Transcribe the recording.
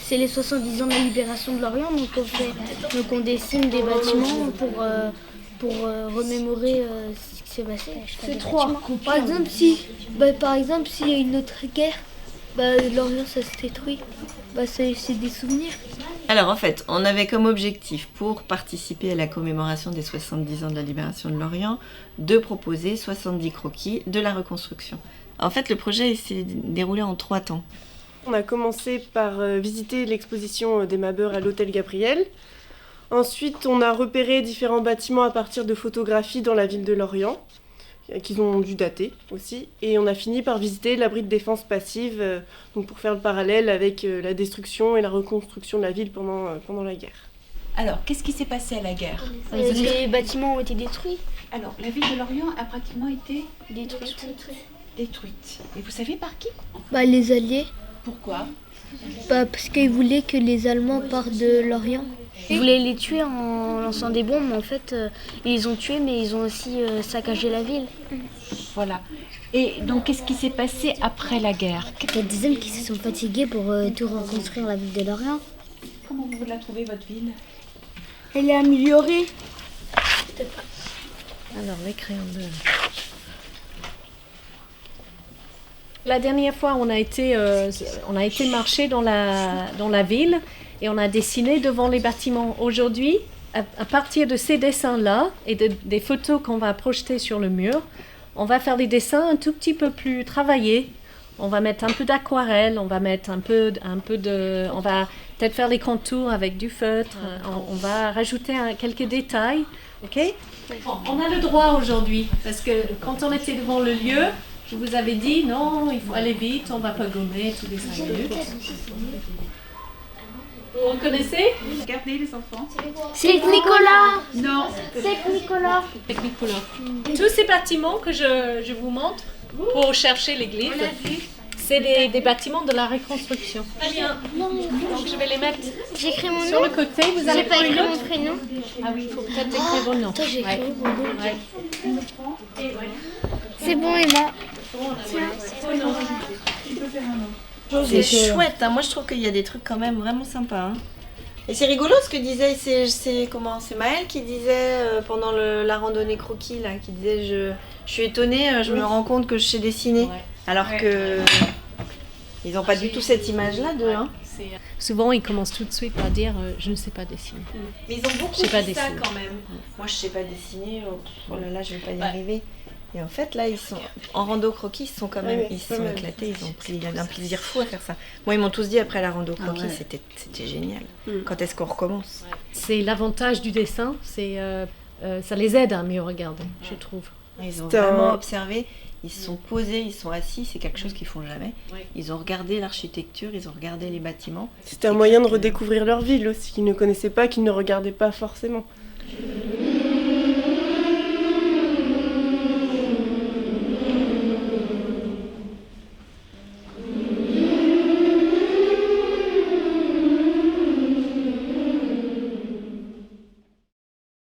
c'est les 70 ans de la libération de Lorient, donc on dessine des bâtiments pour remémorer ce qui s'est passé. C'est trois. Par exemple, s'il y a une autre guerre, Lorient ça se détruit. C'est des souvenirs. Alors en fait, on avait comme objectif pour participer à la commémoration des 70 ans de la libération de Lorient de proposer 70 croquis de la reconstruction. En fait, le projet s'est déroulé en 3 temps. On a commencé par visiter l'exposition des Mabeurs à l'hôtel Gabriel. Ensuite, on a repéré différents bâtiments à partir de photographies dans la ville de Lorient, qu'ils ont dû dater aussi. Et on a fini par visiter l'abri de défense passive, donc pour faire le parallèle avec la destruction et la reconstruction de la ville pendant la guerre. Alors, qu'est-ce qui s'est passé à la guerre? Les bâtiments ont été détruits. Alors, la ville de Lorient a pratiquement été Détruits. détruite. Et vous savez par qui? Les Alliés. Pourquoi? Parce qu'ils voulaient que les Allemands partent de Lorient. Ils voulaient les tuer en lançant des bombes, mais en fait, ils les ont tués, mais ils ont aussi saccagé la ville. Voilà. Et donc, qu'est-ce qui s'est passé après la guerre? Il y a des hommes qui se sont fatigués pour tout reconstruire la ville de Lorient. Comment vous la trouvez, votre ville? Elle est améliorée. Alors, les crayons de... La dernière fois, on a été marcher dans la ville et on a dessiné devant les bâtiments. Aujourd'hui, à partir de ces dessins-là et des photos qu'on va projeter sur le mur, on va faire des dessins un tout petit peu plus travaillés. On va mettre un peu d'aquarelle, on va mettre on va peut-être faire les contours avec du feutre. On va rajouter quelques détails, ok? On a le droit aujourd'hui parce que quand on était devant le lieu, je vous avais dit non, il faut aller vite, on ne va pas gommer tous les 5 minutes. Vous reconnaissez? Regardez les enfants. C'est Nicolas. Non. C'est Nicolas. Technicolor. Tous ces bâtiments que je vous montre pour chercher les glyphes, c'est des bâtiments de la reconstruction. Très bien. Donc je vais les mettre J'écris mon sur nom. le côté. Vous allez J'ai pas prendre écrit une mon autre. prénom. Ah oui, il faut peut-être écrire vos noms. Attends, j'ai écrit Ouais. mon nom. Ouais. C'est bon, Emma. C'est chouette, hein. Moi je trouve qu'il y a des trucs quand même vraiment sympas. Hein. Et c'est rigolo ce que disait, c'est Maëlle qui disait pendant la randonnée croquis, là, qui disait je suis étonnée, je me rends compte que je sais dessiner. Ouais. Alors que ils n'ont pas du tout cette image-là d'eux. Hein. Souvent, ils commencent tout de suite par dire je ne sais pas dessiner. Mais ils ont beaucoup Je sais pas dit ça dessiner. quand même. Moi je sais pas dessiner, oh là là, je vais pas y arriver. Et en fait, là, ils sont en rando croquis, ils sont quand même, ils se sont éclatés, ils ont pris un plaisir fou à faire ça. Moi, ils m'ont tous dit après la rando croquis, c'était génial. Quand est-ce qu'on recommence? C'est l'avantage du dessin, ça les aide à mieux regarder, je trouve. Ils ont vraiment observé, ils se sont posés, ils sont assis, c'est quelque chose qu'ils font jamais. Ouais. Ils ont regardé l'architecture, ils ont regardé les bâtiments. C'était un moyen de redécouvrir leur ville aussi, qu'ils ne connaissaient pas, qu'ils ne regardaient pas forcément.